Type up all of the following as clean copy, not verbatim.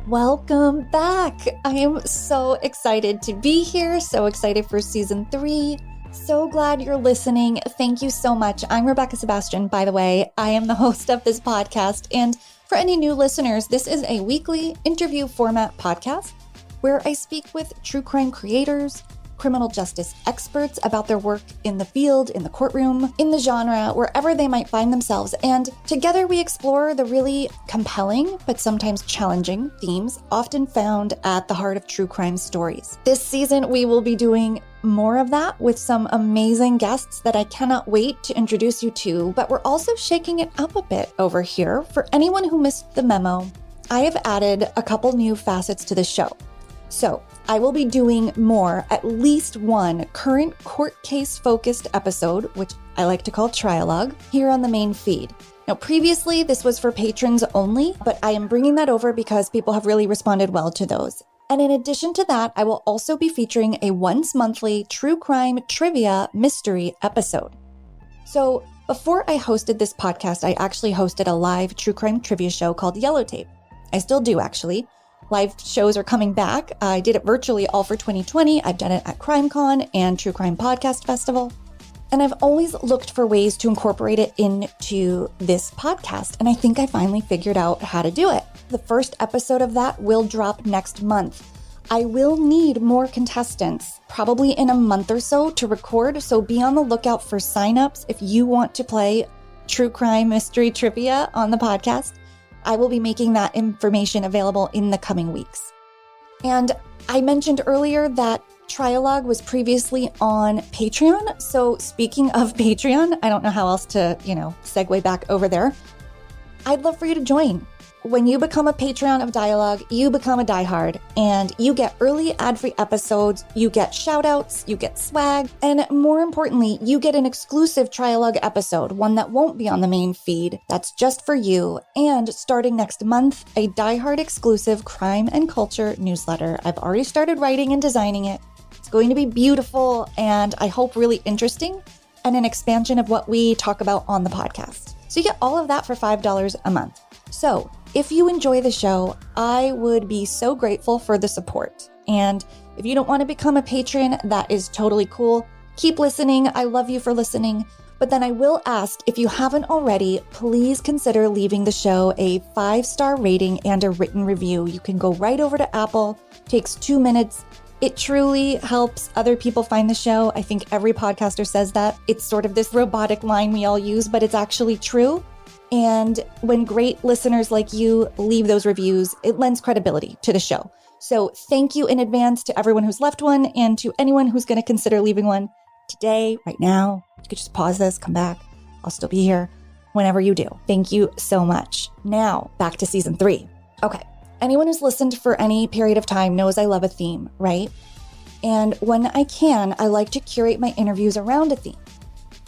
Welcome back. I am so excited to be here, so excited for season 3. So glad you're listening. Thank you so much. I'm Rebecca Sebastian, by the way. I am the host of this podcast. And for any new listeners, this is a weekly interview format podcast where I speak with true crime creators, criminal justice experts about their work in the field, in the courtroom, in the genre, wherever they might find themselves. And together we explore the really compelling, but sometimes challenging themes often found at the heart of true crime stories. This season, we will be doing more of that with some amazing guests that I cannot wait to introduce you to, but we're also shaking it up a bit over here. For anyone who missed the memo, I have added a couple new facets to the show. So I will be doing at least one current court case focused episode, which I like to call Trialogue, here on the main feed. Now, previously this was for patrons only, but I am bringing that over because people have really responded well to those. And in addition to that, I will also be featuring a once monthly true crime trivia mystery episode. So before I hosted this podcast, I actually hosted a live true crime trivia show called Yellow Tape. I still do, actually. Live shows are coming back. I did it virtually all for 2020. I've done it at CrimeCon and True Crime Podcast Festival. And I've always looked for ways to incorporate it into this podcast. And I think I finally figured out how to do it. The first episode of that will drop next month. I will need more contestants, probably in a month or so, to record. So be on the lookout for signups if you want to play true crime mystery trivia on the podcast. I will be making that information available in the coming weeks. And I mentioned earlier that Trialogue was previously on Patreon. So speaking of Patreon, I don't know how else to, segue back over there. I'd love for you to join. When you become a Patreon of Dialogue, you become a diehard and you get early ad-free episodes, you get shout-outs, you get swag, and more importantly, you get an exclusive Trialogue episode, one that won't be on the main feed, that's just for you, and starting next month, a diehard exclusive crime and culture newsletter. I've already started writing and designing it. It's going to be beautiful and I hope really interesting, and an expansion of what we talk about on the podcast. So you get all of that for $5 a month. So if you enjoy the show, I would be so grateful for the support. And if you don't want to become a patron, that is totally cool. Keep listening. I love you for listening. But then I will ask, if you haven't already, please consider leaving the show a 5-star rating and a written review. You can go right over to Apple. Takes 2 minutes. It truly helps other people find the show. I think every podcaster says that. It's sort of this robotic line we all use, but it's actually true. And when great listeners like you leave those reviews, it lends credibility to the show. So thank you in advance to everyone who's left one and to anyone who's going to consider leaving one today, right now. You could just pause this, come back. I'll still be here whenever you do. Thank you so much. Now, back to season 3. Okay. Anyone who's listened for any period of time knows I love a theme, right? And when I can, I like to curate my interviews around a theme.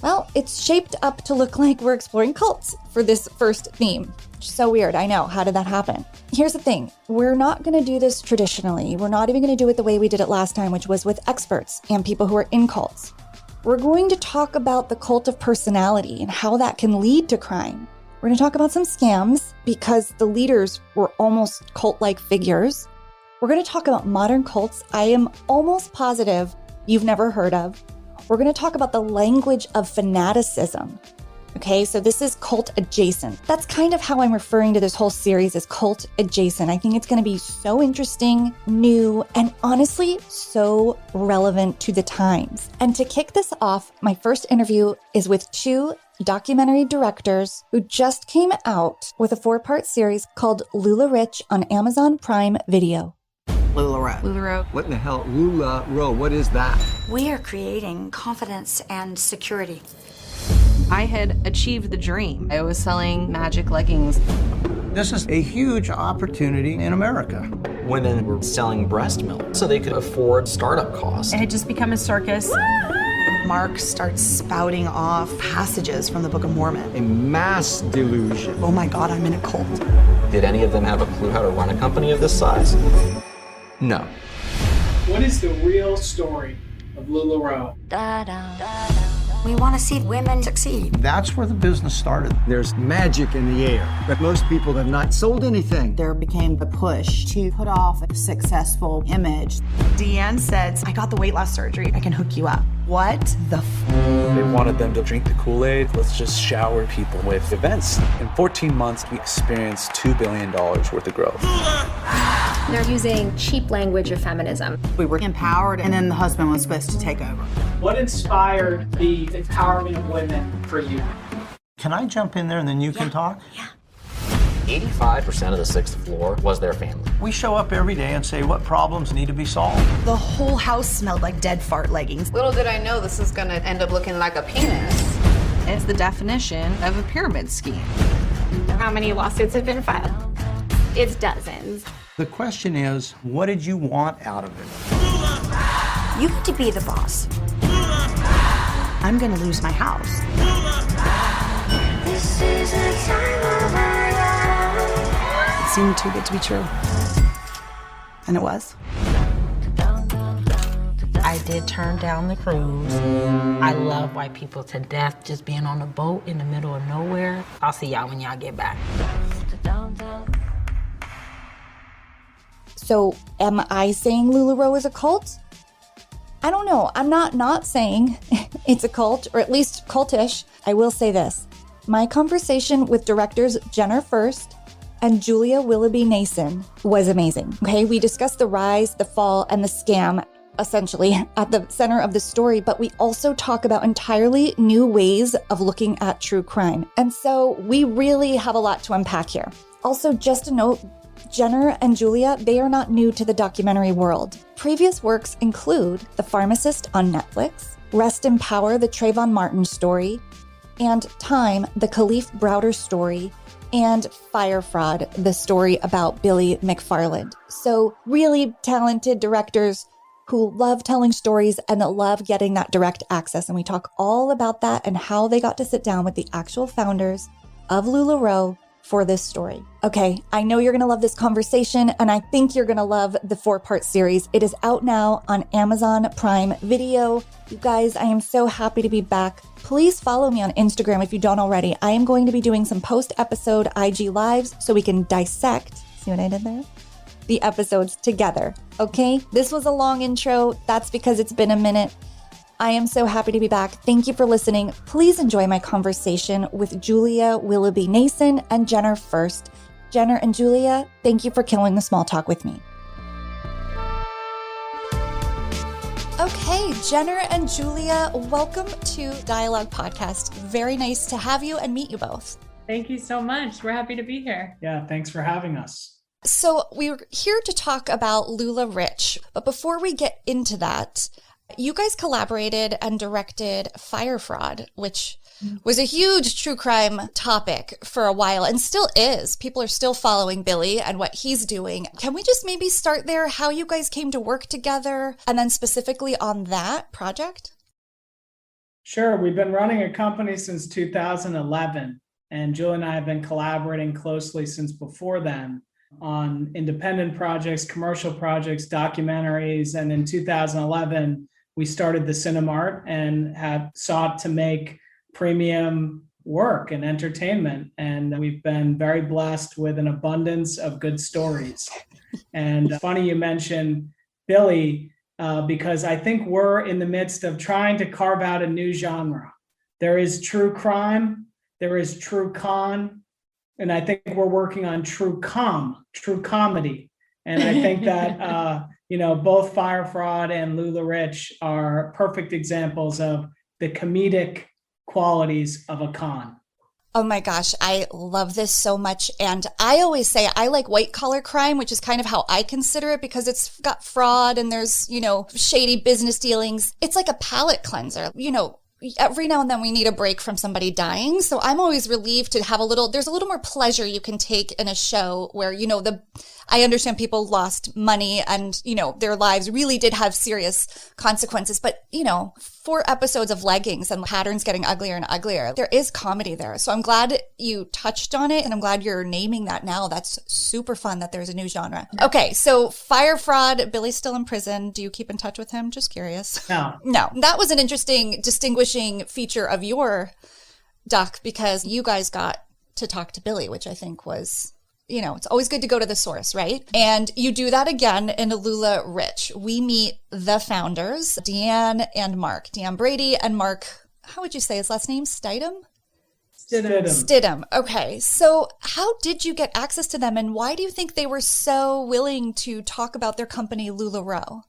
Well, it's shaped up to look like we're exploring cults for this first theme. So weird, I know. How did that happen? Here's the thing. We're not going to do this traditionally. We're not even going to do it the way we did it last time, which was with experts and people who are in cults. We're going to talk about the cult of personality and how that can lead to crime. We're going to talk about some scams because the leaders were almost cult-like figures. We're going to talk about modern cults I am almost positive you've never heard of. We're going to talk about the language of fanaticism. Okay, so this is cult adjacent. That's kind of how I'm referring to this whole series as cult adjacent. I think it's going to be so interesting, new, and honestly, so relevant to the times. And to kick this off, my first interview is with 2 documentary directors who just came out with a 4-part series called LuluRich on Amazon Prime Video. LulaRow. LulaRow. What in the hell? LulaRow, what is that? We are creating confidence and security. I had achieved the dream. I was selling magic leggings. This is a huge opportunity in America. Women were selling breast milk so they could afford startup costs. It had just become a circus. Mark starts spouting off passages from the Book of Mormon. A mass delusion. Oh my God, I'm in a cult. Did any of them have a clue how to run a company of this size? No. What is the real story of LulaRow? We want to see women succeed. That's where the business started. There's magic in the air, but most people have not sold anything. There became a push to put off a successful image. Deanne said, I got the weight loss surgery. I can hook you up. What the They wanted them to drink the Kool-Aid. Let's just shower people with events. In 14 months, we experienced $2 billion worth of growth. They're using cheap language of feminism. We were empowered, and then the husband was supposed to take over. What inspired the empowerment of women for you? Can I jump in there and then you can talk? Yeah. 85% of the 6th floor was their family. We show up every day and say what problems need to be solved. The whole house smelled like dead fart leggings. Little did I know this was gonna end up looking like a penis. It's the definition of a pyramid scheme. How many lawsuits have been filed? It's dozens. The question is, what did you want out of it? You get to be the boss. I'm gonna lose my house. It seemed too good to be true. And it was. I did turn down the cruise. I love white people to death, just being on a boat in the middle of nowhere. I'll see y'all when y'all get back. So am I saying LulaRow is a cult? I don't know. I'm not saying it's a cult, or at least cultish. I will say this. My conversation with directors Jenner Furst and Julia Willoughby Nason was amazing. Okay, we discussed the rise, the fall, and the scam, essentially at the center of the story, but we also talk about entirely new ways of looking at true crime. And so we really have a lot to unpack here. Also, just a note, Jenner and Julia, they are not new to the documentary world. Previous works include The Pharmacist on Netflix, Rest in Power, the Trayvon Martin Story, and Time, the Kalief Browder Story, and FYRE Fraud, the story about Billy McFarland. So really talented directors who love telling stories and that love getting that direct access. And we talk all about that and how they got to sit down with the actual founders of LulaRow for this story. Okay, I know you're gonna love this conversation, and I think you're gonna love the 4-part series. It is out now on Amazon Prime Video. You guys, I am so happy to be back. Please follow me on Instagram if you don't already. I am going to be doing some post-episode IG lives so we can dissect, see what I did there? The episodes together, okay? This was a long intro. That's because it's been a minute. I am so happy to be back. Thank you for listening. Please enjoy my conversation with Julia Willoughby Nason and Jenner Furst. Jenner and Julia, thank you for killing the small talk with me. Okay, Jenner and Julia, welcome to Dialogue Podcast. Very nice to have you and meet you both. Thank you so much. We're happy to be here. Yeah, thanks for having us. So we're here to talk about LulaRich, but before we get into that, you guys collaborated and directed FYRE Fraud, which was a huge true crime topic for a while and still is. People are still following Billy and what he's doing. Can we just maybe start there, how you guys came to work together, and then specifically on that project? Sure. We've been running a company since 2011, and Julie and I have been collaborating closely since before then on independent projects, commercial projects, documentaries, and in 2011, we started the Cinemart and have sought to make premium work and entertainment. And we've been very blessed with an abundance of good stories. And funny you mentioned Billy, because I think we're in the midst of trying to carve out a new genre. There is true crime, there is true con, and I think we're working on true comedy. And I think that, both FYRE Fraud and LuluRich are perfect examples of the comedic qualities of a con. Oh my gosh, I love this so much. And I always say I like white collar crime, which is kind of how I consider it because it's got fraud and there's, shady business dealings. It's like a palate cleanser. Every now and then we need a break from somebody dying. So I'm always relieved to have there's a little more pleasure you can take in a show where, I understand people lost money and, their lives really did have serious consequences. But, 4 episodes of leggings and patterns getting uglier and uglier, there is comedy there. So I'm glad you touched on it, and I'm glad you're naming that now. That's super fun that there's a new genre. Okay, so FYRE Fraud, Billy's still in prison. Do you keep in touch with him? Just curious. No. No, that was an interesting distinguishing feature of your doc, because you guys got to talk to Billy, which I think was, it's always good to go to the source, right? And you do that again in LulaRich. We meet the founders, Deanne and Mark. Deanne Brady and Mark, how would you say his last name? Stidham? Stidham. Okay. So how did you get access to them, and why do you think they were so willing to talk about their company, LulaRow?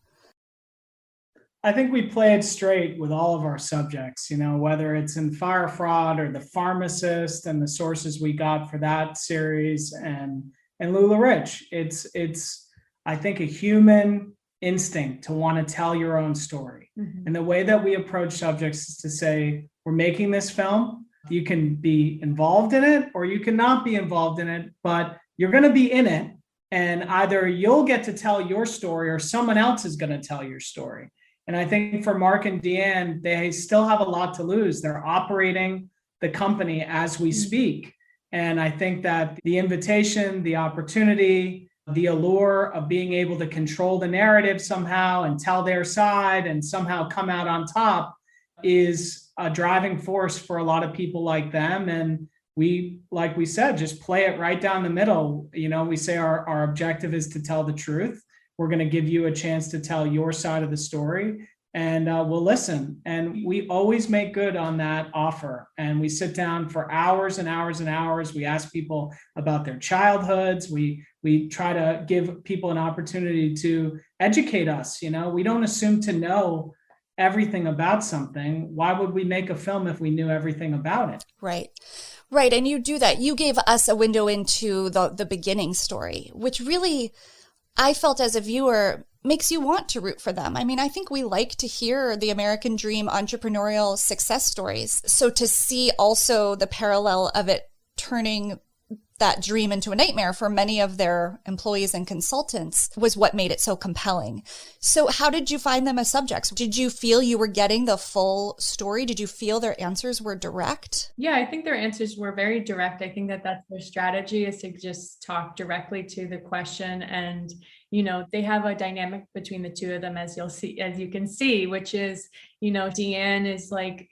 I think we play it straight with all of our subjects, whether it's in FYRE Fraud or the Pharmacist and the sources we got for that series, and LulaRich. It's I think a human instinct to want to tell your own story. Mm-hmm. And the way that we approach subjects is to say, we're making this film. You can be involved in it or you cannot be involved in it, but you're going to be in it. And either you'll get to tell your story or someone else is going to tell your story. And I think for Mark and Deanne, they still have a lot to lose. They're operating the company as we speak. And I think that the invitation, the opportunity, the allure of being able to control the narrative somehow and tell their side and somehow come out on top is a driving force for a lot of people like them. And we, like we said, just play it right down the middle. We say our objective is to tell the truth. We're going to give you a chance to tell your side of the story, and we'll listen. And we always make good on that offer. And we sit down for hours and hours and hours. We ask people about their childhoods. We try to give people an opportunity to educate us. We don't assume to know everything about something. Why would we make a film if we knew everything about it? Right. Right. And you do that. You gave us a window into the beginning story, which really, I felt as a viewer, makes you want to root for them. I mean, I think we like to hear the American dream entrepreneurial success stories. So to see also the parallel of it turning that dream into a nightmare for many of their employees and consultants was what made it so compelling. So how did you find them as subjects? Did you feel you were getting the full story? Did you feel their answers were direct? Yeah, I think their answers were very direct. I think that that's their strategy, is to just talk directly to the question. And, they have a dynamic between the two of them, as you can see, which is, Deanne is like,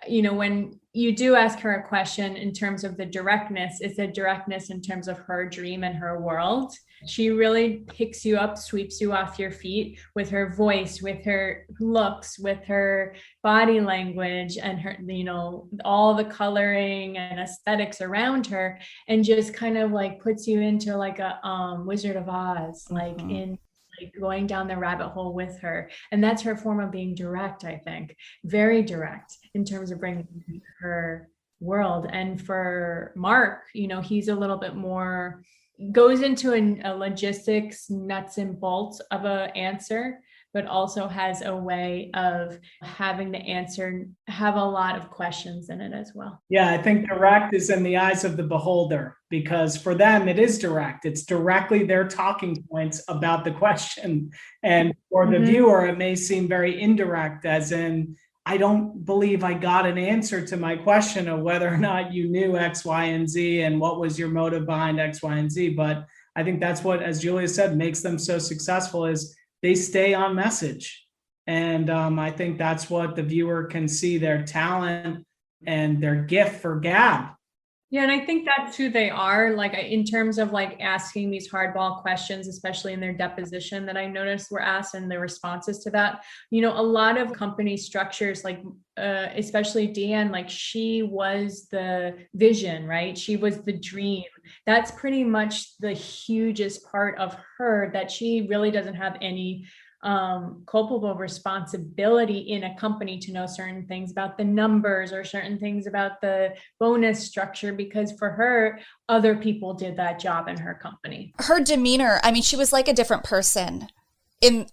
when you do ask her a question in terms of the directness, it's a directness in terms of her dream and her world. She really picks you up, sweeps you off your feet with her voice, with her looks, with her body language, and her, all the coloring and aesthetics around her, and just kind of like puts you into like a Wizard of Oz, like in going down the rabbit hole with her. And that's her form of being direct, I think, very direct in terms of bringing her world. And for Mark, he's a little bit more, goes into a logistics nuts and bolts of a answer, but also has a way of having the answer have a lot of questions in it as well. Yeah, I think direct is in the eyes of the beholder, because for them, it is direct. It's directly their talking points about the question. And for the viewer, it may seem very indirect, as in, I don't believe I got an answer to my question of whether or not you knew X, Y, and Z and what was your motive behind X, Y, and Z. But I think that's what, as Julia said, makes them so successful, is they stay on message. And I think that's what the viewer can see, their talent and their gift for gab. Yeah, and I think that's who they are, like in terms of like asking these hardball questions, especially in their deposition that I noticed were asked, and the responses to that. A lot of company structures, like especially Deanne, like she was the vision, right? She was the dream. That's pretty much the hugest part of her, that she really doesn't have any culpable responsibility in a company to know certain things about the numbers or certain things about the bonus structure, because for her, other people did that job in her company. Her demeanor, I mean, she was like a different person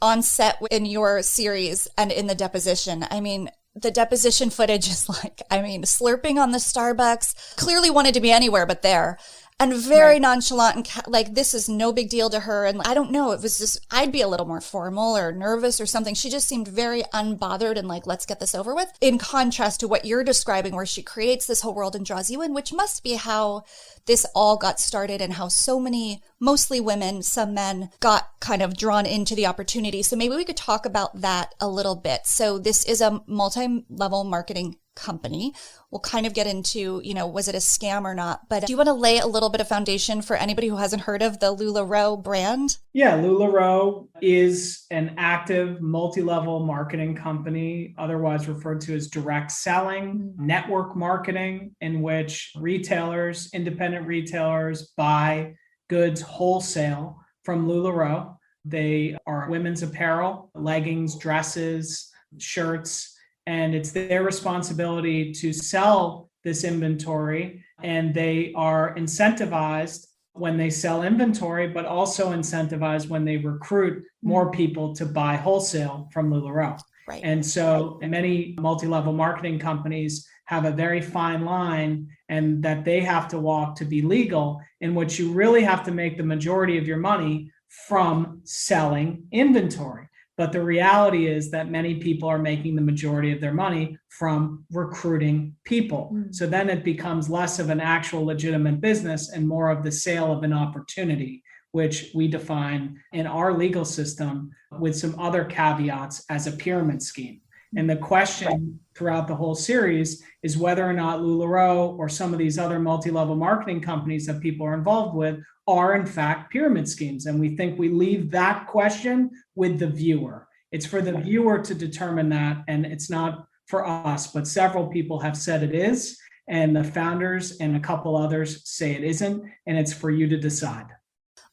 on set in your series and in the deposition. I mean, the deposition footage is like, slurping on the Starbucks, clearly wanted to be anywhere but there. and very nonchalant and like, this is no big deal to her. And I don't know, it was just, I'd be a little more formal or nervous or something. She just seemed very unbothered and like, let's get this over with. In contrast to what you're describing, where she creates this whole world and draws you in, which must be how this all got started and how so many, mostly women, some men, got kind of drawn into the opportunity. So maybe we could talk about that a little bit. So this is a multi-level marketing company. We'll kind of get into, was it a scam or not? But do you want to lay a little bit of foundation for anybody who hasn't heard of the LulaRow brand? Yeah, LulaRow is an active multi-level marketing company, otherwise referred to as direct selling, network marketing, in which retailers, independent retailers, buy goods wholesale from LulaRow. They are women's apparel, leggings, dresses, shirts, and it's their responsibility to sell this inventory. And they are incentivized when they sell inventory, but also incentivized when they recruit more people to buy wholesale from LulaRow. Right. And so many multi-level marketing companies have a very fine line and that they have to walk to be legal, in which you really have to make the majority of your money from selling inventory. But the reality is that many people are making the majority of their money from recruiting people. So then it becomes less of an actual legitimate business and more of the sale of an opportunity, which we define in our legal system with some other caveats as a pyramid scheme. And the question throughout the whole series is whether or not LulaRow or some of these other multi-level marketing companies that people are involved with are in fact pyramid schemes. And we think we leave that question with the viewer. It's for the viewer to determine that, and it's not for us, but several people have said it is, and the founders and a couple others say it isn't, and it's for you to decide.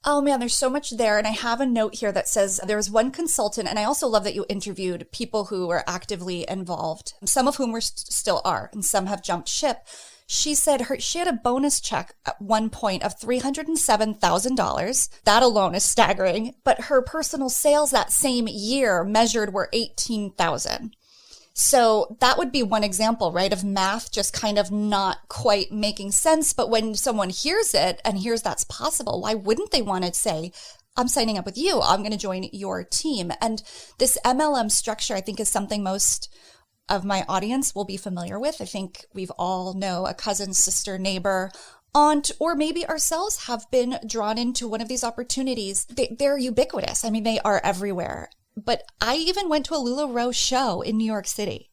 Oh man, there's so much there. And I have a note here that says there's one consultant, and I also love that you interviewed people who were actively involved, some of whom still are, and some have jumped ship. She said she had a bonus check at one point of $307,000. That alone is staggering. But her personal sales that same year measured were $18,000. So that would be one example, right, of math just kind of not quite making sense. But when someone hears it and hears that's possible, why wouldn't they want to say, I'm signing up with you, I'm going to join your team? And this MLM structure, I think, is something most of my audience will be familiar with. I think we've all know a cousin, sister, neighbor, aunt, or maybe ourselves have been drawn into one of these opportunities. They're ubiquitous. I mean, they are everywhere. But I even went to a LulaRow show in New York City.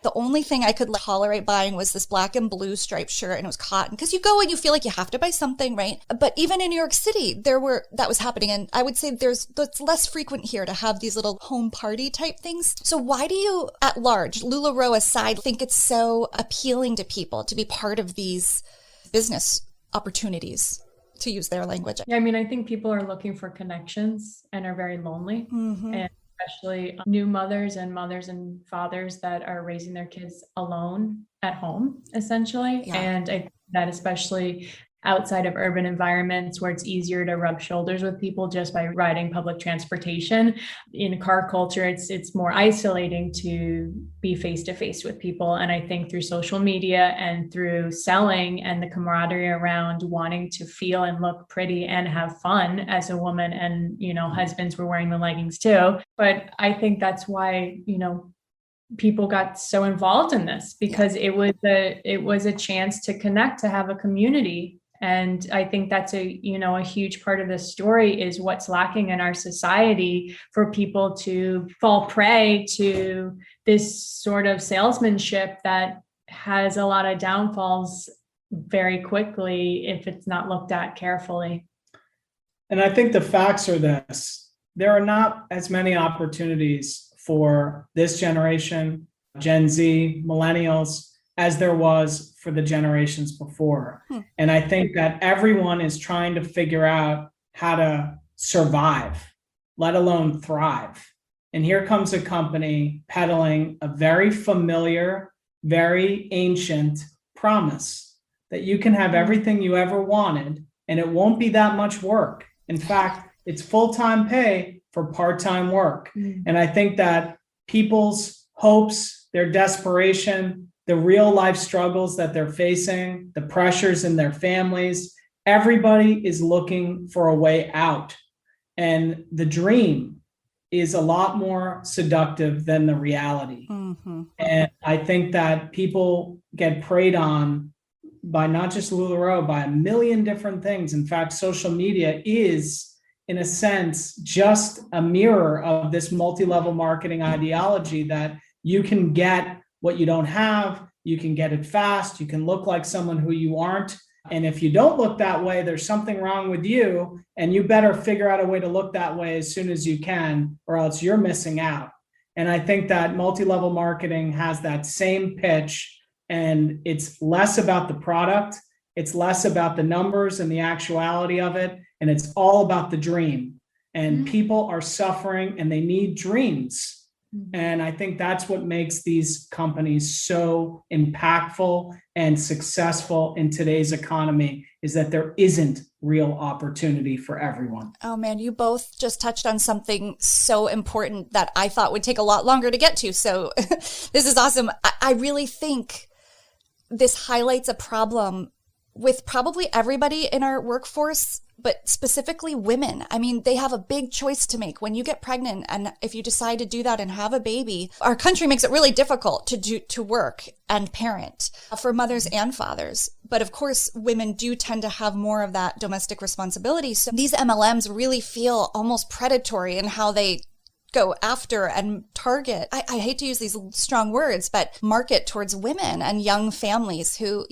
The only thing I could tolerate buying was this black and blue striped shirt, and it was cotton. Because you go and you feel like you have to buy something, right? But even in New York City, that was happening. And I would say it's less frequent here to have these little home party type things. So why do you, at large, LulaRow aside, think it's so appealing to people to be part of these business opportunities, to use their language? Yeah, I mean, I think people are looking for connections and are very lonely. And especially new mothers and fathers that are raising their kids alone at home, essentially. Yeah. And I think that especially outside of urban environments where it's easier to rub shoulders with people just by riding public transportation. In car culture, it's more isolating to be face to face with people. And I think through social media and through selling and the camaraderie around wanting to feel and look pretty and have fun as a woman, and, husbands were wearing the leggings too. But I think that's why, people got so involved in this, because it was a chance to connect, to have a community. And I think that's a huge part of the story is what's lacking in our society for people to fall prey to this sort of salesmanship that has a lot of downfalls very quickly if it's not looked at carefully. And I think the facts are this: there are not as many opportunities for this generation, Gen Z, millennials, as there was for the generations before. And I think that everyone is trying to figure out how to survive, let alone thrive. And here comes a company peddling a very familiar, very ancient promise that you can have everything you ever wanted, and it won't be that much work. In fact, it's full-time pay for part-time work. And I think that people's hopes, their desperation, the real life struggles that they're facing, the pressures in their families, everybody is looking for a way out. And the dream is a lot more seductive than the reality. And I think that people get preyed on by not just LulaRow, by a million different things. In fact, social media is, in a sense, just a mirror of this multi-level marketing ideology that you can get what you don't have, you can get it fast, you can look like someone who you aren't. And if you don't look that way, there's something wrong with you, and you better figure out a way to look that way as soon as you can, or else you're missing out. And I think that multi-level marketing has that same pitch, and it's less about the product, it's less about the numbers and the actuality of it, and it's all about the dream. And people are suffering and they need dreams. And I think that's what makes these companies so impactful and successful in today's economy, is that there isn't real opportunity for everyone. Oh man, you both just touched on something so important that I thought would take a lot longer to get to. So this is awesome. I really think this highlights a problem with probably everybody in our workforce, but specifically women. I mean, they have a big choice to make when you get pregnant. And if you decide to do that and have a baby, our country makes it really difficult to work and parent for mothers and fathers. But of course, women do tend to have more of that domestic responsibility. So these MLMs really feel almost predatory in how they go after and target, I hate to use these strong words, but market towards women and young families who,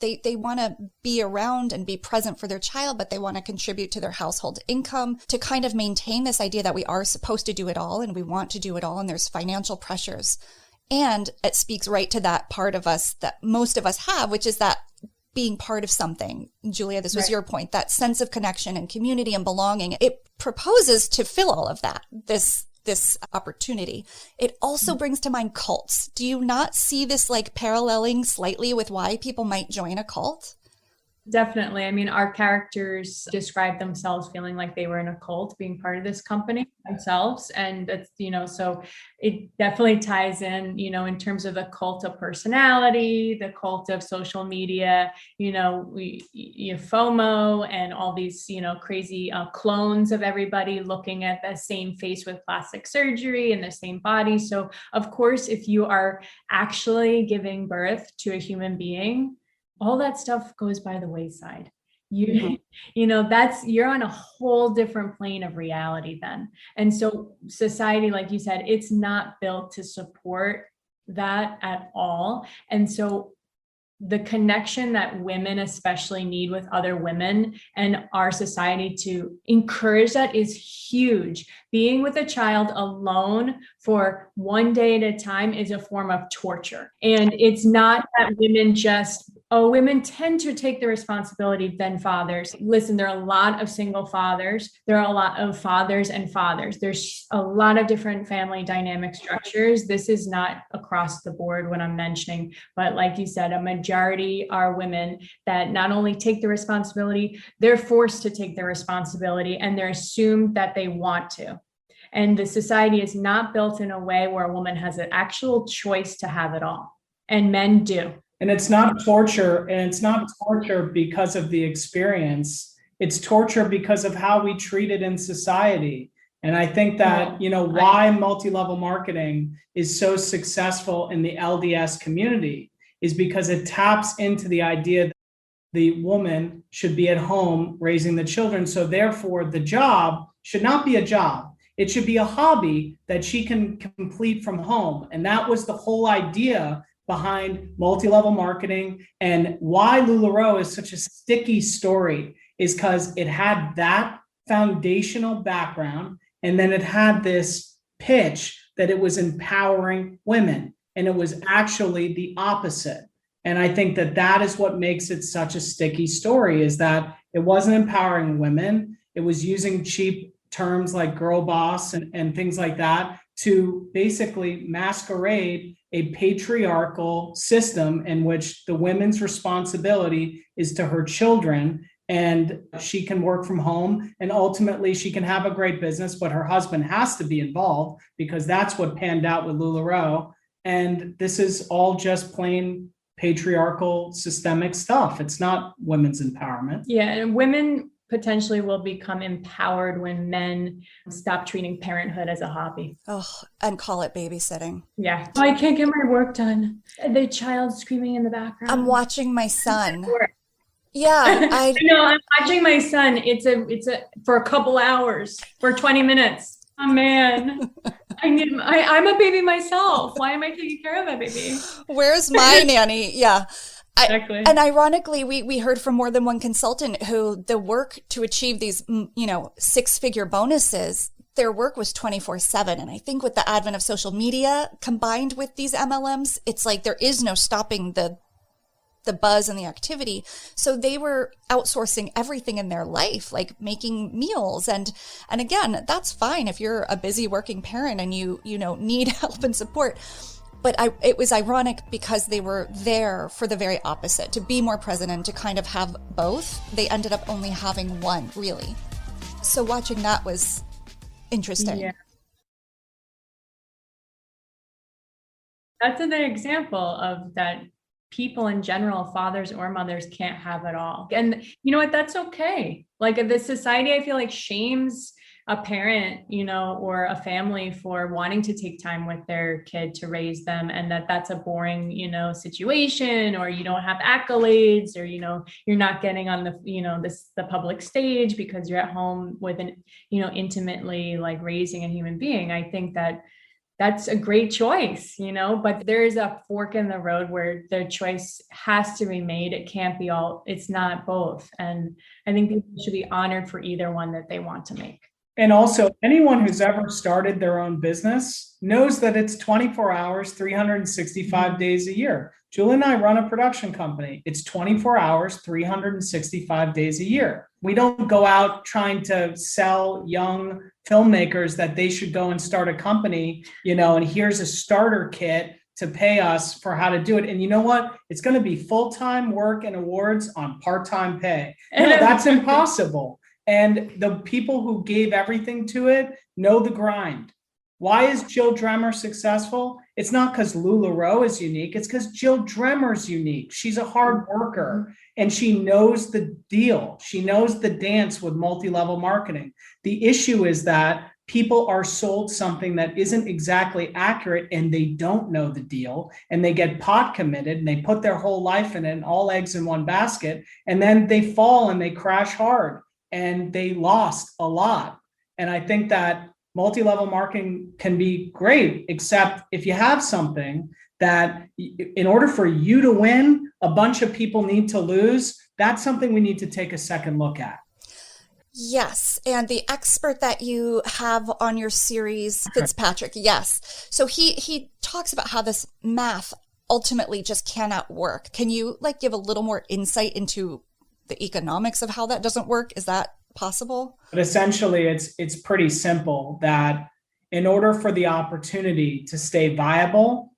they want to be around and be present for their child, but they want to contribute to their household income to kind of maintain this idea that we are supposed to do it all and we want to do it all, and there's financial pressures. And it speaks right to that part of us that most of us have, which is that being part of something. Julia, this was your point, that sense of connection and community and belonging. It proposes to fill all of that, this opportunity. It also brings to mind cults. Do you not see this like paralleling slightly with why people might join a cult? Definitely. I mean, our characters describe themselves feeling like they were in a cult, being part of this company themselves. And that's, so it definitely ties in, in terms of the cult of personality, the cult of social media, FOMO and all these, crazy clones of everybody looking at the same face with plastic surgery and the same body. So of course, if you are actually giving birth to a human being, all that stuff goes by the wayside. You're on a whole different plane of reality then. And so society, like you said, it's not built to support that at all. And so the connection that women especially need with other women and our society to encourage that is huge. Being with a child alone for one day at a time is a form of torture. And it's not that women tend to take the responsibility than fathers. Listen, there are a lot of single fathers. There are a lot of fathers and fathers. There's a lot of different family dynamic structures. This is not across the board what I'm mentioning, but like you said, a majority are women that not only take the responsibility, they're forced to take the responsibility and they're assumed that they want to. And the society is not built in a way where a woman has an actual choice to have it all. And men do. And it's not torture, and it's not torture because of the experience. It's torture because of how we treat it in society. And I think that, why multi-level marketing is so successful in the LDS community is because it taps into the idea that the woman should be at home raising the children. So therefore, the job should not be a job. It should be a hobby that she can complete from home. And that was the whole idea behind multi-level marketing, and why LulaRow is such a sticky story is because it had that foundational background, and then it had this pitch that it was empowering women, and it was actually the opposite. And I think that that is what makes it such a sticky story, is that it wasn't empowering women. It was using cheap terms like girl boss and things like that to basically masquerade a patriarchal system in which the woman's responsibility is to her children, and she can work from home, and ultimately she can have a great business, but her husband has to be involved because that's what panned out with LulaRow. And this is all just plain patriarchal systemic stuff. It's not women's empowerment. Yeah, and women potentially will become empowered when men stop treating parenthood as a hobby. Oh, and call it babysitting. Yeah. Oh, I can't get my work done. The child screaming in the background. I'm watching my son. Yeah, I know. I'm watching my son. It's a for a couple hours, for 20 minutes. Oh man, I'm a baby myself. Why am I taking care of that baby? Where's my nanny? Yeah. Exactly. And ironically, we heard from more than one consultant who the work to achieve these, 6-figure bonuses, their work was 24/7. And I think with the advent of social media combined with these MLMs, it's like there is no stopping the buzz and the activity. So they were outsourcing everything in their life, like making meals. And again, that's fine if you're a busy working parent and you need help and support. But it was ironic because they were there for the very opposite, to be more present and to kind of have both. They ended up only having one, really. So watching that was interesting. Yeah. That's an example of that. People in general, fathers or mothers, can't have it all. And you know what? That's okay. Like the society, I feel like, shames a parent, or a family for wanting to take time with their kid to raise them, and that's a boring, situation, or you don't have accolades, or, you're not getting on the public stage because you're at home with an, intimately like raising a human being. I think that's a great choice, but there's a fork in the road where the choice has to be made. It can't be it's not both. And I think people should be honored for either one that they want to make. And also, anyone who's ever started their own business knows that it's 24 hours, 365 days a year. Julie and I run a production company. It's 24 hours, 365 days a year. We don't go out trying to sell young filmmakers that they should go and start a company, and here's a starter kit to pay us for how to do it. And you know what? It's going to be full-time work and awards on part-time pay. No, that's impossible. And the people who gave everything to it know the grind. Why is Jill Dremer successful? It's not because LulaRow is unique. It's because Jill Dremer's unique. She's a hard worker and she knows the deal. She knows the dance with multi-level marketing. The issue is that people are sold something that isn't exactly accurate and they don't know the deal, and they get pot committed and they put their whole life in it and all eggs in one basket, and then they fall and they crash hard and they lost a lot. And I think that multi-level marketing can be great, except if you have something that in order for you to win, a bunch of people need to lose, that's something we need to take a second look at. Yes. And the expert that you have on your series, Fitzpatrick, yes. So he talks about how this math ultimately just cannot work. Can you give a little more insight into the economics of how that doesn't work? Is that possible? But essentially, it's pretty simple, that in order for the opportunity to stay viable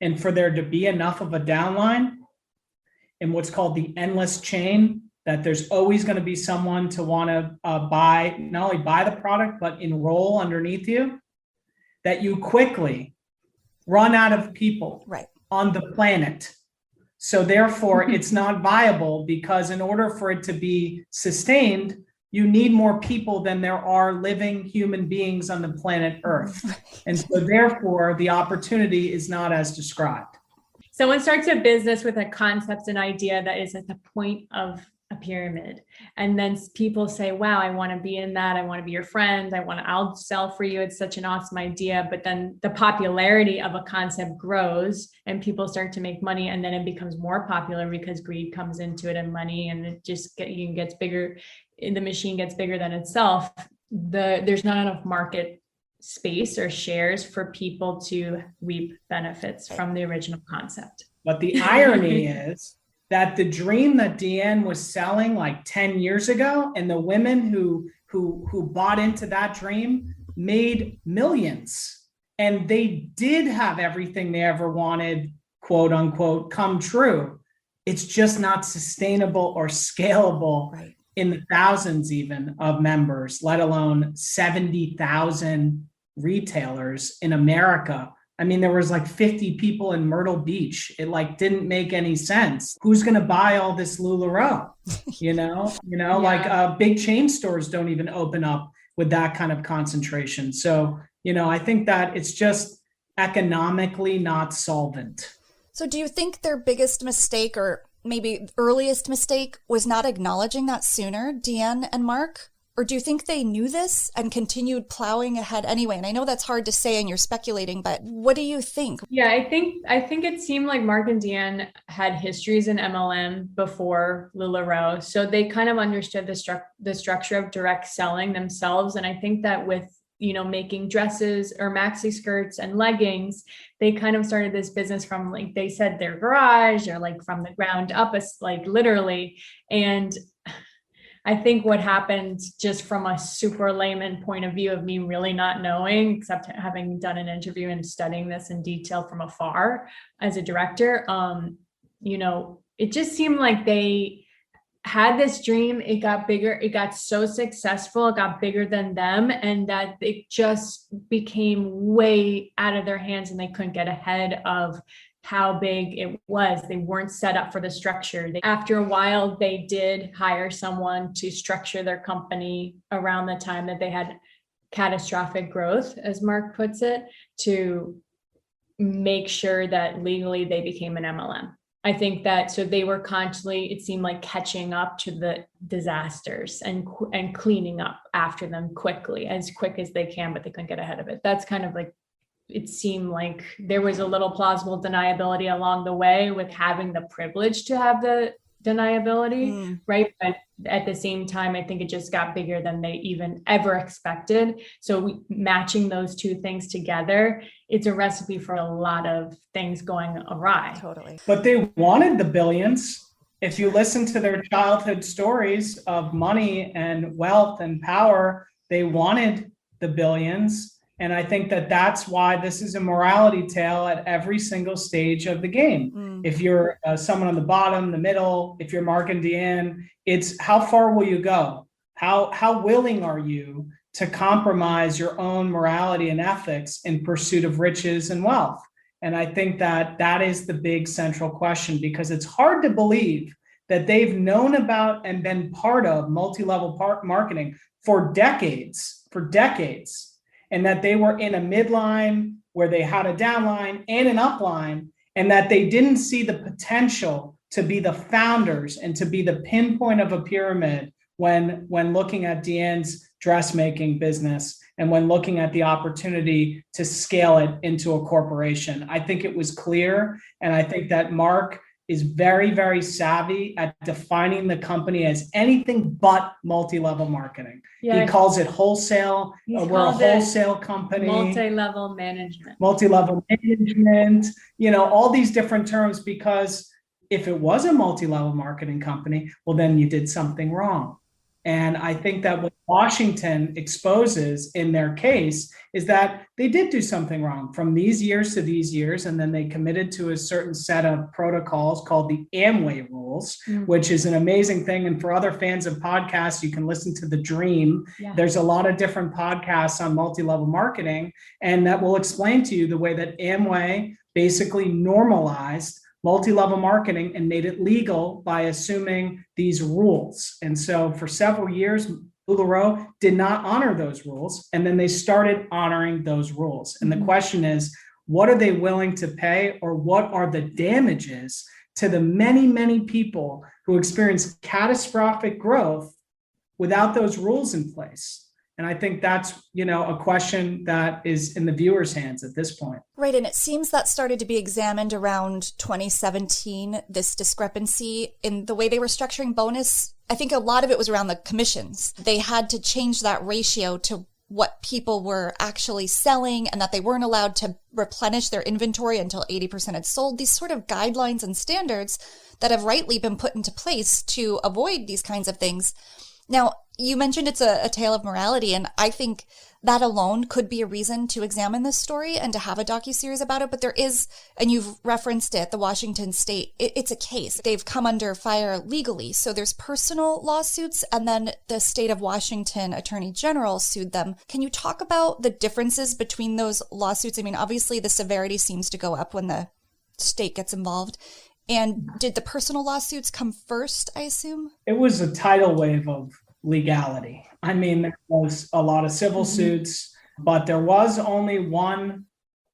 and for there to be enough of a downline in what's called the endless chain, that there's always going to be someone to want to not only buy the product, but enroll underneath you, that you quickly run out of people on the planet. So therefore, it's not viable, because in order for it to be sustained, you need more people than there are living human beings on the planet Earth. And so therefore, the opportunity is not as described. Someone starts a business with a concept, an idea that is at the point of a pyramid. And then people say, wow, I want to be in that. I want to be your friend. I'll sell for you. It's such an awesome idea. But then the popularity of a concept grows and people start to make money. And then it becomes more popular because greed comes into it and money, and it just gets bigger. The machine gets bigger than itself. There's not enough market space or shares for people to reap benefits from the original concept. But the irony is that the dream that Deanne was selling 10 years ago, and the women who bought into that dream made millions, and they did have everything they ever wanted, quote unquote, come true. It's just not sustainable or scalable in the thousands even of members, let alone 70,000 retailers in America I mean, there was like 50 people in Myrtle Beach. It like didn't make any sense. Who's going to buy all this LulaRow? Like big chain stores don't even open up with that kind of concentration. So, I think that it's just economically not solvent. So do you think their biggest mistake, or maybe earliest mistake, was not acknowledging that sooner, Deanne and Mark? Or do you think they knew this and continued plowing ahead anyway? And I know that's hard to say and you're speculating, but what do you think? Yeah, I think it seemed like Mark and Deanne had histories in MLM before LulaRow. So they kind of understood the structure of direct selling themselves. And I think that with, making dresses or maxi skirts and leggings, they kind of started this business from, like they said, their garage, or like from the ground up, like literally. And I think what happened, just from a super layman point of view of me really not knowing, except having done an interview and studying this in detail from afar as a director, it just seemed like they had this dream. It got bigger. It got so successful. It got bigger than them, and that it just became way out of their hands, and they couldn't get ahead of how big it was. They weren't set up for the structure. After a while, they did hire someone to structure their company around the time that they had catastrophic growth, as Mark puts it, to make sure that legally they became an MLM. I think that, so they were constantly, it seemed like, catching up to the disasters and cleaning up after them quickly, as quick as they can, but they couldn't get ahead of it. That's kind of like, it seemed like there was a little plausible deniability along the way with having the privilege to have the deniability, right? But at the same time, I think it just got bigger than they even ever expected. So matching those two things together, it's a recipe for a lot of things going awry. Totally. But they wanted the billions. If you listen to their childhood stories of money and wealth and power, they wanted the billions. And I think that that's why this is a morality tale at every single stage of the game. If you're someone on the bottom, the middle, if you're Mark and Deanne, it's how far will you go? How willing are you to compromise your own morality and ethics in pursuit of riches and wealth? And I think that that is the big central question, because it's hard to believe that they've known about and been part of multi-level marketing for decades, and that they were in a midline where they had a downline and an upline, and that they didn't see the potential to be the founders and to be the pinpoint of a pyramid when looking at Deanne's dressmaking business and when looking at the opportunity to scale it into a corporation. I think it was clear, and I think that Mark is very, very savvy at defining the company as anything but multi-level marketing. Yeah. He calls it wholesale. We're a wholesale company. Multi-level management. All these different terms, because if it was a multi-level marketing company, well, then you did something wrong. And I think that what Washington exposes in their case is that they did do something wrong from these years to these years. And then they committed to a certain set of protocols called the Amway rules, which is an amazing thing. And for other fans of podcasts, you can listen to The Dream. Yeah. There's a lot of different podcasts on multi-level marketing, and that will explain to you the way that Amway basically normalized multi-level marketing and made it legal by assuming these rules. And so for several years, LulaRow did not honor those rules. And then they started honoring those rules. And the question is, what are they willing to pay, or what are the damages to the many, many people who experience catastrophic growth without those rules in place? And I think that's, a question that is in the viewer's hands at this point. Right. And it seems that started to be examined around 2017, this discrepancy in the way they were structuring bonus. I think a lot of it was around the commissions. They had to change that ratio to what people were actually selling, and that they weren't allowed to replenish their inventory until 80% had sold. These sort of guidelines and standards that have rightly been put into place to avoid these kinds of things. Now, you mentioned it's a tale of morality, and I think that alone could be a reason to examine this story and to have a docuseries about it. But there is, and you've referenced it, the Washington state, it's a case. They've come under fire legally. So there's personal lawsuits, and then the state of Washington Attorney General sued them. Can you talk about the differences between those lawsuits? I mean, obviously the severity seems to go up when the state gets involved. And did the personal lawsuits come first, I assume? It was a tidal wave of legality. I mean, there was a lot of civil suits, but there was only one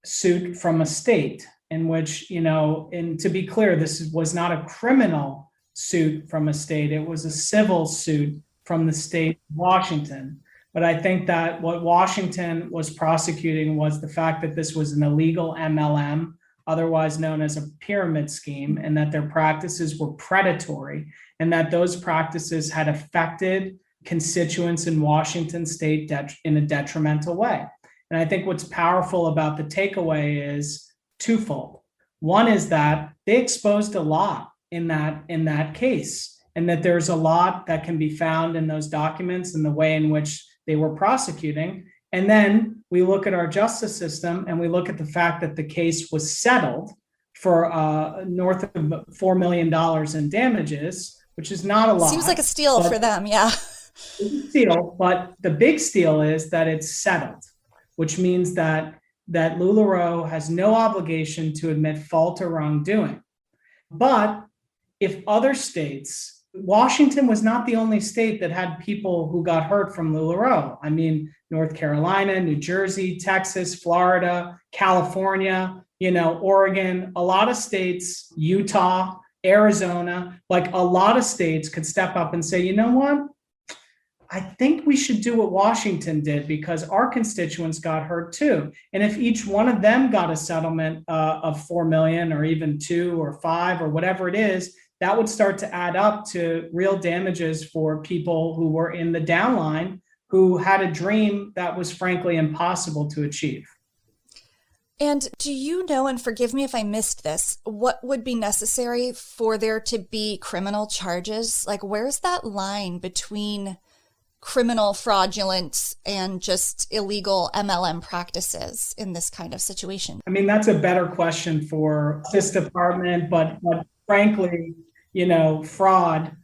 suit from a state in which, and to be clear, this was not a criminal suit from a state. It was a civil suit from the state of Washington. But I think that what Washington was prosecuting was the fact that this was an illegal MLM, otherwise known as a pyramid scheme, and that their practices were predatory, and that those practices had affected constituents in Washington state in a detrimental way. And I think what's powerful about the takeaway is twofold. One is that they exposed a lot in that case, and that there's a lot that can be found in those documents and the way in which they were prosecuting. And then we look at our justice system and we look at the fact that the case was settled for north of $4 million in damages, which is not a lot. Seems like a steal for them, yeah. It's a steal, but the big steal is that it's settled, which means that LulaRow has no obligation to admit fault or wrongdoing. But if other states, Washington was not the only state that had people who got hurt from LulaRow. I mean, North Carolina, New Jersey, Texas, Florida, California, Oregon, a lot of states, Utah, Arizona, like a lot of states could step up and say, you know what? I think we should do what Washington did because our constituents got hurt too. And if each one of them got a settlement of 4 million or even 2 or 5 or whatever it is, that would start to add up to real damages for people who were in the downline, who had a dream that was frankly impossible to achieve. And do you know, and forgive me if I missed this, what would be necessary for there to be criminal charges? Like, where's that line between criminal fraudulence and just illegal MLM practices in this kind of situation? I mean, that's a better question for this department, but frankly, fraud,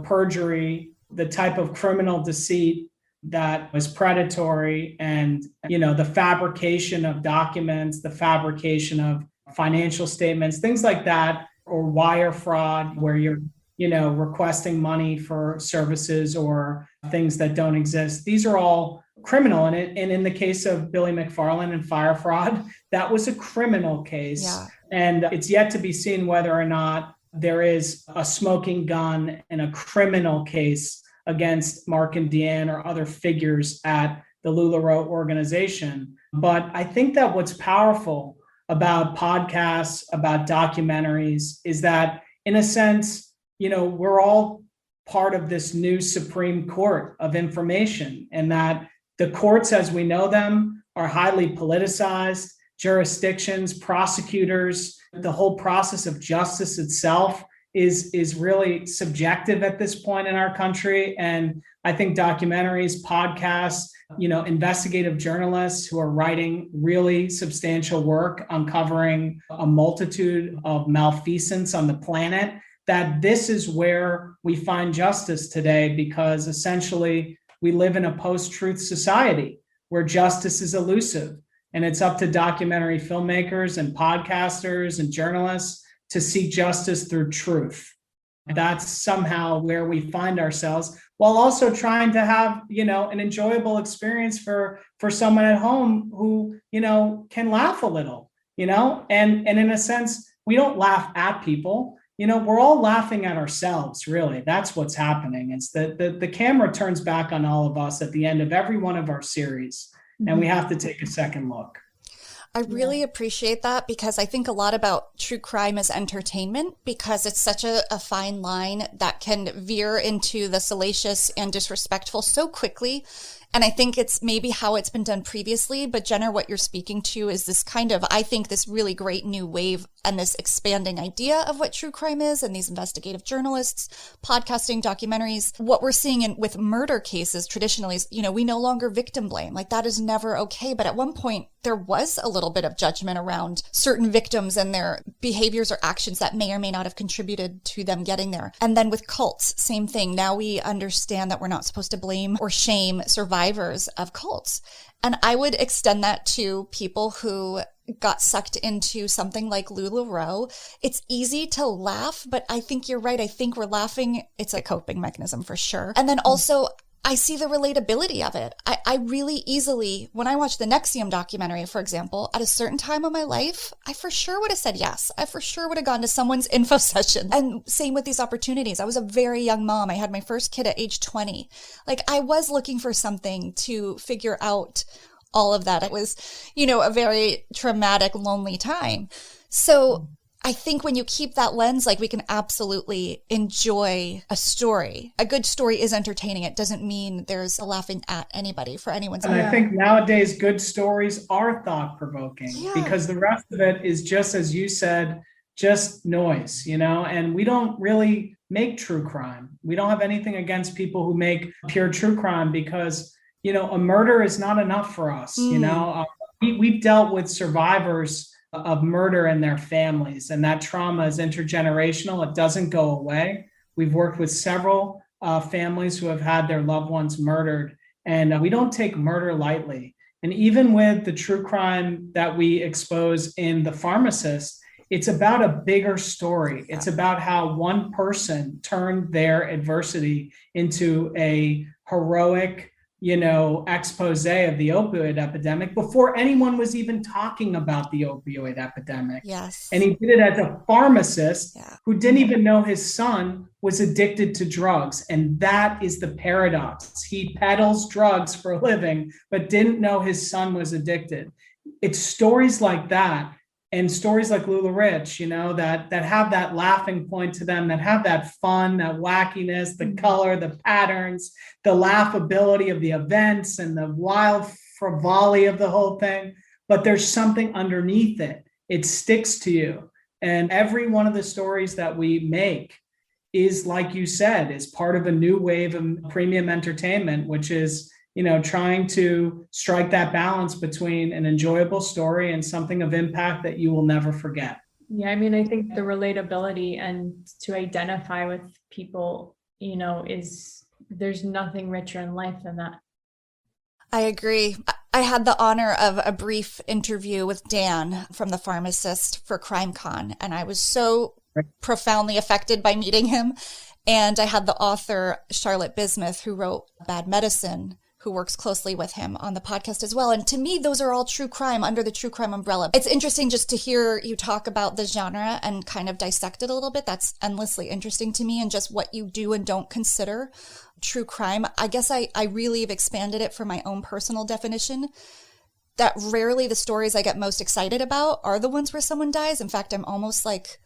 perjury, the type of criminal deceit that was predatory, and, the fabrication of documents, the fabrication of financial statements, things like that, or wire fraud, where you're, requesting money for services or things that don't exist. These are all criminal. And in the case of Billy McFarland and FYRE fraud, that was a criminal case. Yeah. And it's yet to be seen whether or not there is a smoking gun in a criminal case against Mark and Deanne or other figures at the LulaRow organization. But I think that what's powerful about podcasts, about documentaries, is that in a sense, we're all part of this new Supreme Court of information, and that the courts as we know them are highly politicized. Jurisdictions, prosecutors, the whole process of justice itself is really subjective at this point in our country. And I think documentaries, podcasts, investigative journalists who are writing really substantial work uncovering a multitude of malfeasance on the planet, that this is where we find justice today, because essentially we live in a post-truth society where justice is elusive. And it's up to documentary filmmakers and podcasters and journalists to seek justice through truth. That's somehow where we find ourselves, while also trying to have, an enjoyable experience for someone at home who, can laugh a little, and in a sense, we don't laugh at people. We're all laughing at ourselves, really. That's what's happening. It's that the camera turns back on all of us at the end of every one of our series, and we have to take a second look. I really appreciate that, because I think a lot about true crime as entertainment, because it's such a fine line that can veer into the salacious and disrespectful so quickly. And I think it's maybe how it's been done previously, but Jenner, what you're speaking to is this kind of, I think, this really great new wave and this expanding idea of what true crime is, and these investigative journalists, podcasting, documentaries. What we're seeing with murder cases traditionally is, we no longer victim blame. Like, that is never okay. But at one point, there was a little bit of judgment around certain victims and their behaviors or actions that may or may not have contributed to them getting there. And then with cults, same thing. Now we understand that we're not supposed to blame or shame survivors of cults. And I would extend that to people who got sucked into something like LulaRow. It's easy to laugh, but I think you're right. I think we're laughing. It's a coping mechanism for sure. And then also, I see the relatability of it. I really easily, when I watched the NXIVM documentary, for example, at a certain time of my life, I for sure would have said yes. I for sure would have gone to someone's info session. And same with these opportunities. I was a very young mom. I had my first kid at age 20. Like, I was looking for something to figure out all of that. It was, a very traumatic, lonely time. So I think when you keep that lens, like, we can absolutely enjoy a story. A good story is entertaining. It doesn't mean there's a laughing at anybody for anyone's. And I think nowadays good stories are thought-provoking because the rest of it is just, as you said, just noise, and we don't really make true crime. We don't have anything against people who make pure true crime because, a murder is not enough for us. We've dealt with survivors of murder and their families, and that trauma is intergenerational. It doesn't go away. We've worked with several families who have had their loved ones murdered, and we don't take murder lightly. And even with the true crime that we expose in The Pharmacist, it's about a bigger story. It's about how one person turned their adversity into a heroic expose of the opioid epidemic before anyone was even talking about the opioid epidemic. Yes. And he did it as a pharmacist who didn't even know his son was addicted to drugs. And that is the paradox. He peddles drugs for a living, but didn't know his son was addicted. It's stories like that. And stories like LuluRich, that have that laughing point to them, that have that fun, that wackiness, the color, the patterns, the laughability of the events and the wild frivolity of the whole thing. But there's something underneath it. It sticks to you. And every one of the stories that we make is, like you said, is part of a new wave of premium entertainment, which is trying to strike that balance between an enjoyable story and something of impact that you will never forget. Yeah, I think the relatability and to identify with people, there's nothing richer in life than that. I agree. I had the honor of a brief interview with Deanne from The Pharmacist for CrimeCon, and I was so profoundly affected by meeting him. And I had the author, Charlotte Bismuth, who wrote Bad Medicine, who works closely with him on the podcast as well. And to me, those are all true crime under the true crime umbrella. It's interesting just to hear you talk about the genre and kind of dissect it a little bit. That's endlessly interesting to me, and just what you do and don't consider true crime. I guess I really have expanded it for my own personal definition, that rarely the stories I get most excited about are the ones where someone dies. In fact, I'm almost like,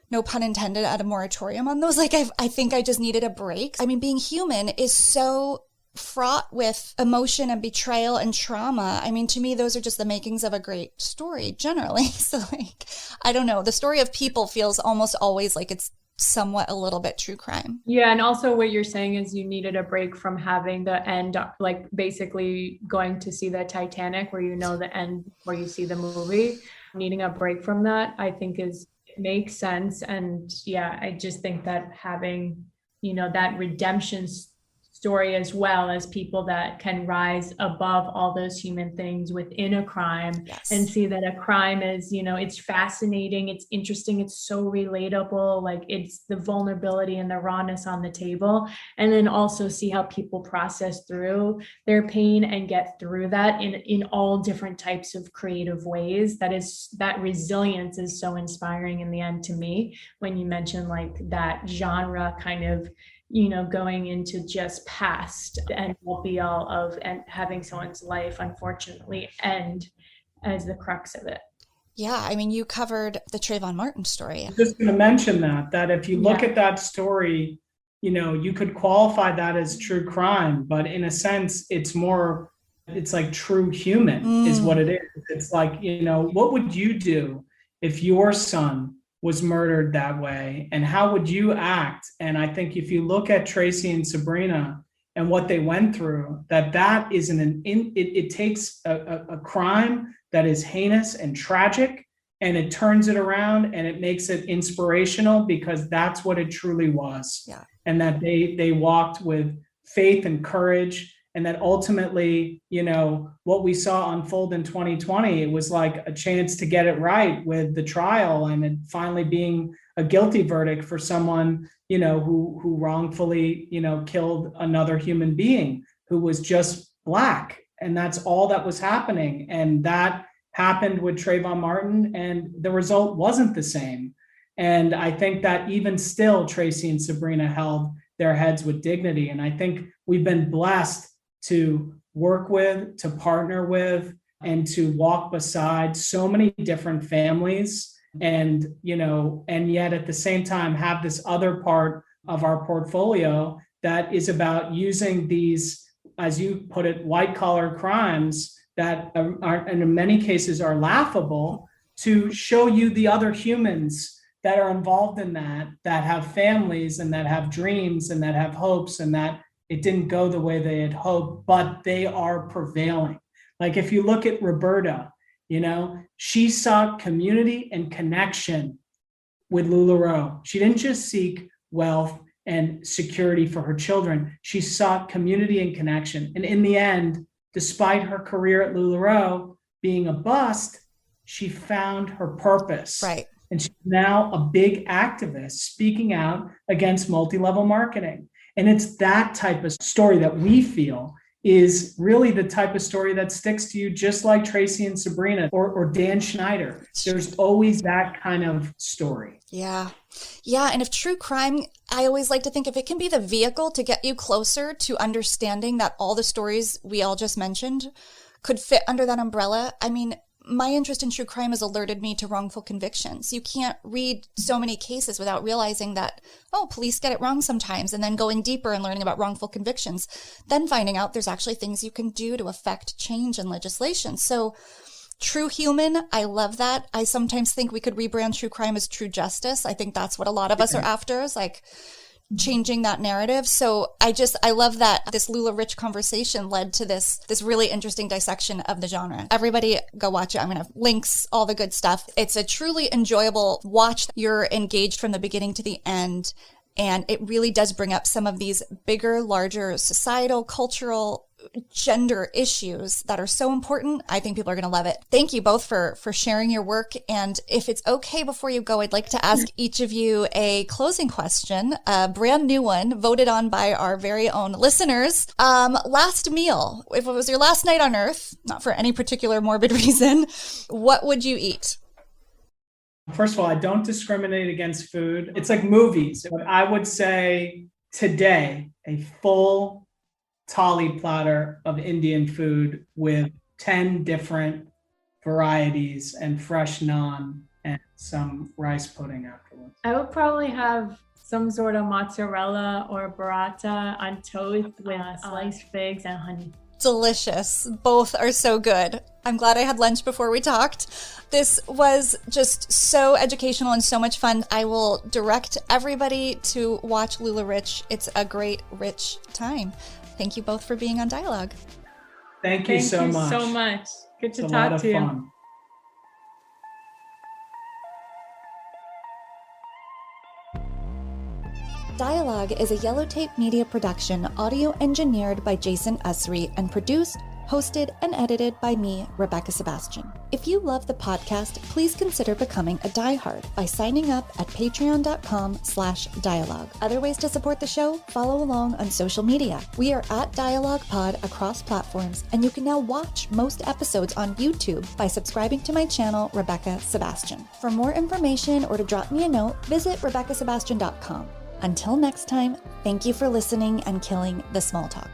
no pun intended, at a moratorium on those. Like, I think I just needed a break. Being human is so fraught with emotion and betrayal and trauma. To me, those are just the makings of a great story generally. So I don't know. The story of people feels almost always like it's somewhat a little bit true crime. Yeah. And also what you're saying is you needed a break from having the end, like basically going to see the Titanic where the end, where you see the movie. Needing a break from that, I think makes sense. And I just think that having, that redemption story, as well as people that can rise above all those human things within a crime and see that a crime is, it's fascinating, it's interesting, it's so relatable, like it's the vulnerability and the rawness on the table. And then also see how people process through their pain and get through that in all different types of creative ways. That resilience is so inspiring in the end to me, when you mention like that genre kind of going into just past and will be all of, and having someone's life unfortunately end as the crux of it. Yeah, you covered the Trayvon Martin story. I'm just going to mention that if you look at that story you could qualify that as true crime, but in a sense, it's like true human is what it is. It's like, what would you do if your son was murdered that way? And how would you act? And I think if you look at Tracy and Sabrina and what they went through, that is it takes a crime that is heinous and tragic, and it turns it around and it makes it inspirational, because that's what it truly was. Yeah. And that they walked with faith and courage, and that ultimately, what we saw unfold in 2020, it was like a chance to get it right with the trial, and it finally being a guilty verdict for someone, who wrongfully, killed another human being who was just Black. And that's all that was happening. And that happened with Trayvon Martin, and the result wasn't the same. And I think that even still, Tracy and Sabrina held their heads with dignity. And I think we've been blessed to work with, to partner with, and to walk beside so many different families. And, and yet at the same time, have this other part of our portfolio that is about using these, as you put it, white collar crimes that are, and in many cases are laughable, to show you the other humans that are involved in that have families and that have dreams and that have hopes, and that it didn't go the way they had hoped, but they are prevailing. Like if you look at Roberta, she sought community and connection with LulaRow. She didn't just seek wealth and security for her children. She sought community and connection. And in the end, despite her career at LulaRow being a bust, she found her purpose. Right. And she's now a big activist speaking out against multi-level marketing. And it's that type of story that we feel is really the type of story that sticks to you, just like Tracy and Sabrina or Dan Schneider. There's always that kind of story. Yeah. Yeah. And if true crime, I always like to think if it can be the vehicle to get you closer to understanding that all the stories we all just mentioned could fit under that umbrella. I mean, my interest in true crime has alerted me to wrongful convictions. You can't read so many cases without realizing that, police get it wrong sometimes, and then going deeper and learning about wrongful convictions, then finding out there's actually things you can do to affect change in legislation. So true human, I love that. I sometimes think we could rebrand true crime as true justice. I think that's what a lot of us are after, is like changing that narrative. So I love that this LulaRich conversation led to this really interesting dissection of the genre. Everybody go watch it. I'm going to have links, all the good stuff. It's a truly enjoyable watch. You're engaged from the beginning to the end. And it really does bring up some of these bigger, larger societal, cultural, gender issues that are so important. I think people are going to love it. Thank you both for sharing your work. And if it's okay, before you go, I'd like to ask each of you a closing question, a brand new one voted on by our very own listeners. Last meal, if it was your last night on Earth, not for any particular morbid reason, what would you eat? First of all, I don't discriminate against food. It's like movies. I would say today, a full thali platter of Indian food with 10 different varieties and fresh naan and some rice pudding afterwards. I would probably have some sort of mozzarella or burrata on toast with sliced figs and honey. Delicious. Both are so good. I'm glad I had lunch before we talked. This was just so educational and so much fun. I will direct everybody to watch LuluRich. It's a great, rich time. Thank you both for being on Dialogue. Thank you so much. Good to talk to you. Fun. Dialogue is a Yellow Tape Media production, audio engineered by Jason Usry and produced, hosted, and edited by me, Rebecca Sebastian. If you love the podcast, please consider becoming a diehard by signing up at patreon.com/dialogue. Other ways to support the show, follow along on social media. We are at Dialogue Pod across platforms, and you can now watch most episodes on YouTube by subscribing to my channel, Rebecca Sebastian. For more information or to drop me a note, visit rebeccasebastian.com. Until next time, thank you for listening and killing the small talk.